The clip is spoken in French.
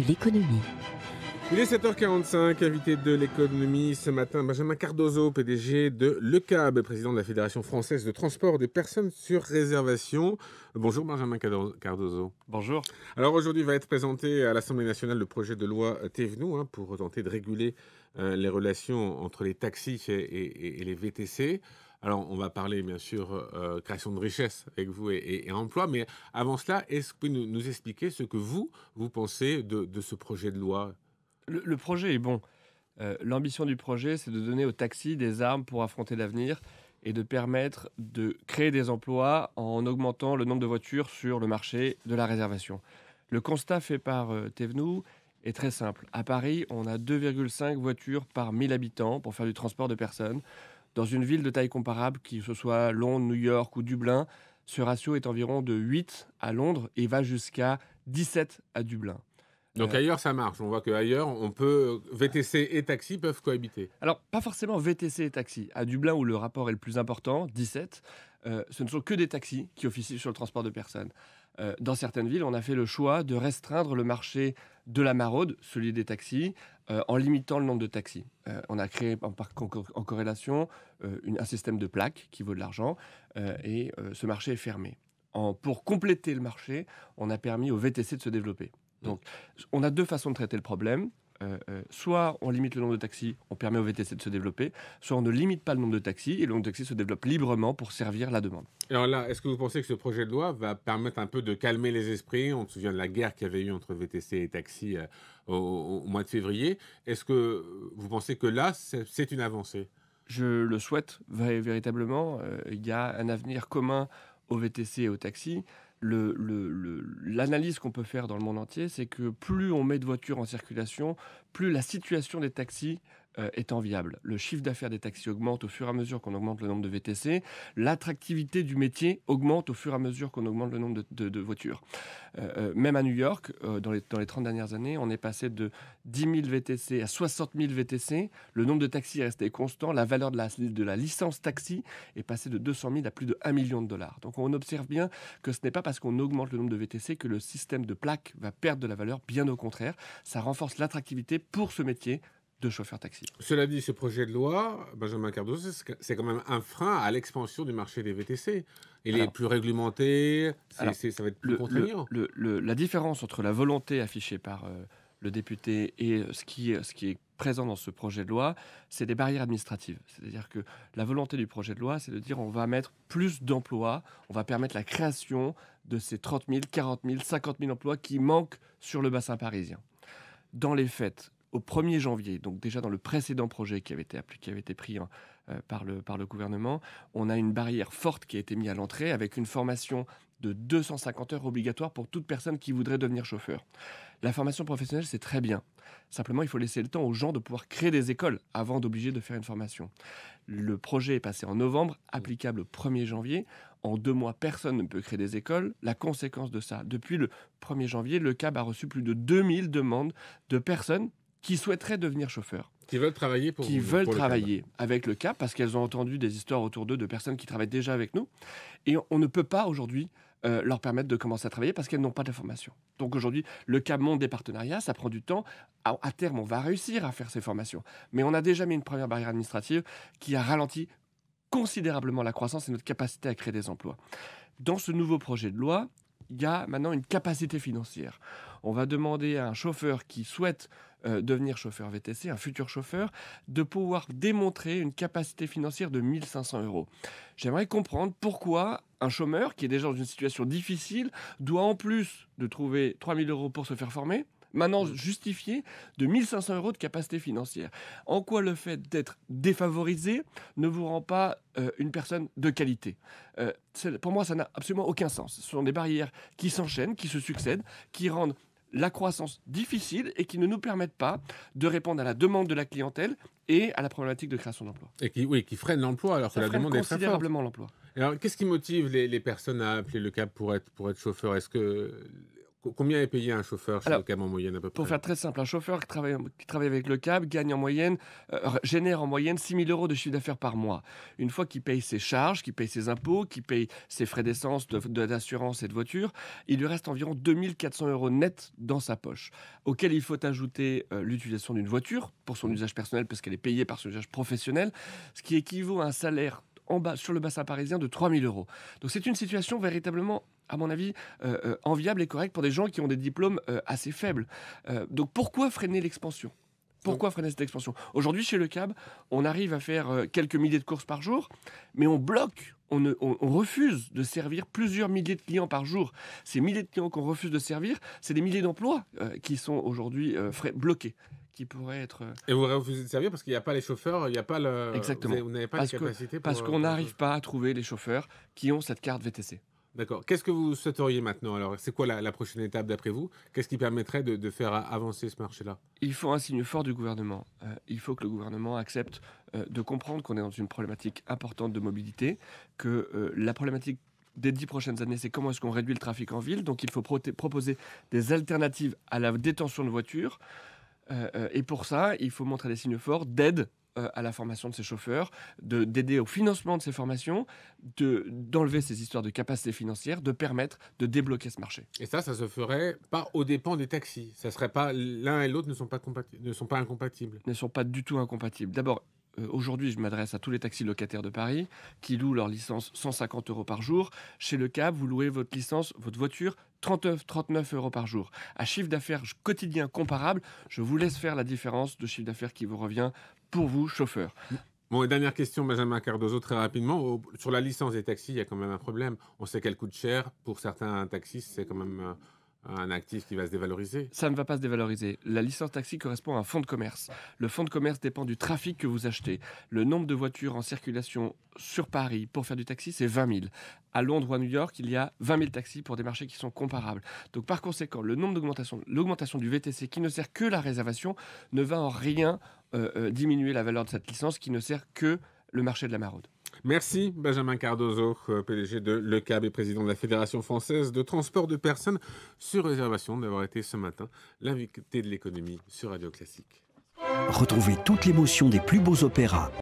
l'économie. Il est 7h45, invité de l'économie ce matin, Benjamin Cardozo, PDG de LECAB, président de la Fédération française de transport des personnes sur réservation. Bonjour Benjamin Cardozo. Bonjour. Alors aujourd'hui va être présenté à l'Assemblée nationale le projet de loi Thévenoud pour tenter de réguler les relations entre les taxis et les VTC. Alors, on va parler, bien sûr, création de richesse avec vous et emploi. Mais avant cela, est-ce que vous pouvez nous expliquer ce que vous pensez de ce projet de loi ? Le projet est bon. L'ambition du projet, c'est de donner aux taxis des armes pour affronter l'avenir et de permettre de créer des emplois en augmentant le nombre de voitures sur le marché de la réservation. Le constat fait par Thévenoud est très simple. À Paris, on a 2,5 voitures par 1000 habitants pour faire du transport de personnes. Dans une ville de taille comparable, que ce soit Londres, New York ou Dublin, ce ratio est environ de 8 à Londres et va jusqu'à 17 à Dublin. Donc ailleurs, ça marche. On voit qu'ailleurs, VTC et taxi peuvent cohabiter. Alors, pas forcément VTC et taxi. À Dublin, où le rapport est le plus important, 17, ce ne sont que des taxis qui officient sur le transport de personnes. Dans certaines villes, on a fait le choix de restreindre le marché de la maraude, celui des taxis, en limitant le nombre de taxis. On a créé en corrélation un système de plaques qui vaut de l'argent et ce marché est fermé. Pour compléter le marché, on a permis aux VTC de se développer. Donc, on a deux façons de traiter le problème. Soit on limite le nombre de taxis, on permet aux VTC de se développer, soit on ne limite pas le nombre de taxis et le nombre de taxis se développe librement pour servir la demande. Alors là, est-ce que vous pensez que ce projet de loi va permettre un peu de calmer les esprits ? On se souvient de la guerre qu'il y avait eu entre VTC et taxis au mois de février. Est-ce que vous pensez que là, c'est une avancée ? Je le souhaite véritablement. Il y a un avenir commun aux VTC et aux taxis. L'analyse qu'on peut faire dans le monde entier, c'est que plus on met de voitures en circulation, plus la situation des taxis est enviable. Le chiffre d'affaires des taxis augmente au fur et à mesure qu'on augmente le nombre de VTC. L'attractivité du métier augmente au fur et à mesure qu'on augmente le nombre de voitures. Même à New York, dans les 30 dernières années, on est passé de 10 000 VTC à 60 000 VTC. Le nombre de taxis est resté constant. La valeur de la licence taxi est passée de 200 000 à plus de $1 million. Donc on observe bien que ce n'est pas parce qu'on augmente le nombre de VTC que le système de plaques va perdre de la valeur. Bien au contraire, ça renforce l'attractivité pour ce métier de chauffeur taxi. Cela dit, ce projet de loi, Benjamin Cardozo, c'est quand même un frein à l'expansion du marché des VTC. Il est plus réglementé, ça va être plus contraignant. La différence entre la volonté affichée par le député et ce qui est présent dans ce projet de loi, c'est des barrières administratives. C'est-à-dire que la volonté du projet de loi, c'est de dire on va mettre plus d'emplois, on va permettre la création de ces 30 000, 40 000, 50 000 emplois qui manquent sur le bassin parisien. Dans les faits, au 1er janvier, donc déjà dans le précédent projet qui avait été pris par le gouvernement, on a une barrière forte qui a été mise à l'entrée avec une formation de 250 heures obligatoire pour toute personne qui voudrait devenir chauffeur. La formation professionnelle, c'est très bien. Simplement, il faut laisser le temps aux gens de pouvoir créer des écoles avant d'obliger de faire une formation. Le projet est passé en novembre, applicable au 1er janvier. En 2 mois, personne ne peut créer des écoles. La conséquence de ça, depuis le 1er janvier, le CAB a reçu plus de 2000 demandes de personnes qui souhaiteraient devenir chauffeurs. Qui veulent travailler pour avec le CAB parce qu'elles ont entendu des histoires autour d'eux de personnes qui travaillent déjà avec nous. Et on ne peut pas aujourd'hui leur permettre de commencer à travailler parce qu'elles n'ont pas de formation. Donc aujourd'hui, le CAB monte des partenariats, ça prend du temps. À terme, on va réussir à faire ces formations. Mais on a déjà mis une première barrière administrative qui a ralenti considérablement la croissance et notre capacité à créer des emplois. Dans ce nouveau projet de loi, il y a maintenant une capacité financière. On va demander à un chauffeur qui souhaite devenir chauffeur VTC, un futur chauffeur, de pouvoir démontrer une capacité financière de 1 500 €. J'aimerais comprendre pourquoi un chômeur qui est déjà dans une situation difficile doit, en plus de trouver 3 000 € pour se faire former, maintenant justifier de 1 500 € de capacité financière. En quoi le fait d'être défavorisé ne vous rend pas une personne de qualité ? Pour moi, ça n'a absolument aucun sens. Ce sont des barrières qui s'enchaînent, qui se succèdent, qui rendent la croissance difficile et qui ne nous permettent pas de répondre à la demande de la clientèle et à la problématique de création d'emplois. Et qui freinent l'emploi alors que la demande est très forte. Considérablement l'emploi. Alors, qu'est-ce qui motive les personnes à appeler le CAB pour être chauffeur ? Combien est payé un chauffeur chez Alors, le cab en moyenne à peu pour près? faire très simple, un chauffeur qui travaille avec le cab gagne en moyenne, génère en moyenne 6 000 € de chiffre d'affaires par mois. Une fois qu'il paye ses charges, qu'il paye ses impôts, qu'il paye ses frais d'essence, d'assurance et de voiture, il lui reste environ 2 400 € net dans sa poche, auquel il faut ajouter l'utilisation d'une voiture pour son usage personnel, parce qu'elle est payée par son usage professionnel, ce qui équivaut à un salaire en bas, sur le bassin parisien, de 3 000 €. Donc c'est une situation véritablement, à mon avis, enviable et correcte pour des gens qui ont des diplômes assez faibles. Donc pourquoi freiner l'expansion? Pourquoi freiner cette expansion? Aujourd'hui, chez le cab, on arrive à faire quelques milliers de courses par jour, mais on bloque, on refuse de servir plusieurs milliers de clients par jour. Ces milliers de clients qu'on refuse de servir, c'est des milliers d'emplois qui sont aujourd'hui bloqués, qui pourraient être... Et vous refusez de servir parce qu'il n'y a pas les chauffeurs, il n'y a pas le Exactement. vous n'avez pas les capacités Parce qu'on n'arrive pas à trouver les chauffeurs qui ont cette carte VTC. D'accord. Qu'est-ce que vous souhaiteriez maintenant alors? C'est quoi la prochaine étape d'après vous? Qu'est-ce qui permettrait de faire avancer ce marché-là? Il faut un signe fort du gouvernement. Il faut que le gouvernement accepte de comprendre qu'on est dans une problématique importante de mobilité, que la problématique des 10 prochaines années, c'est comment est-ce qu'on réduit le trafic en ville. Donc il faut proposer des alternatives à la détention de voitures. Et pour ça, il faut montrer des signes forts d'aide à la formation de ces chauffeurs, d'aider au financement de ces formations, d'enlever ces histoires de capacité financière, de permettre de débloquer ce marché. Et ça se ferait pas aux dépens des taxis. Ça serait pas l'un et l'autre ne sont pas incompatibles. Ne sont pas du tout incompatibles. D'abord, aujourd'hui, je m'adresse à tous les taxis locataires de Paris qui louent leur licence 150 € par jour. Chez le cab, vous louez votre licence, votre voiture, 39 € par jour. À chiffre d'affaires quotidien comparable, je vous laisse faire la différence de chiffre d'affaires qui vous revient pour vous, chauffeur. Bon, et dernière question, Benjamin Cardozo, très rapidement. Sur la licence des taxis, il y a quand même un problème. On sait qu'elle coûte cher. Pour certains taxis, c'est quand même un actif qui va se dévaloriser. Ça ne va pas se dévaloriser. La licence taxi correspond à un fonds de commerce. Le fonds de commerce dépend du trafic que vous achetez. Le nombre de voitures en circulation sur Paris pour faire du taxi, c'est 20 000. À Londres ou à New York, il y a 20 000 taxis pour des marchés qui sont comparables. Donc par conséquent, l'augmentation du VTC qui ne sert que la réservation ne va en rien diminuer la valeur de cette licence qui ne sert que le marché de la maraude. Merci Benjamin Cardozo, PDG de Le Cab et président de la Fédération française de transport de personnes sur réservation, d'avoir été ce matin l'invité de l'économie sur Radio Classique. Retrouvez toute l'émotion des plus beaux opéras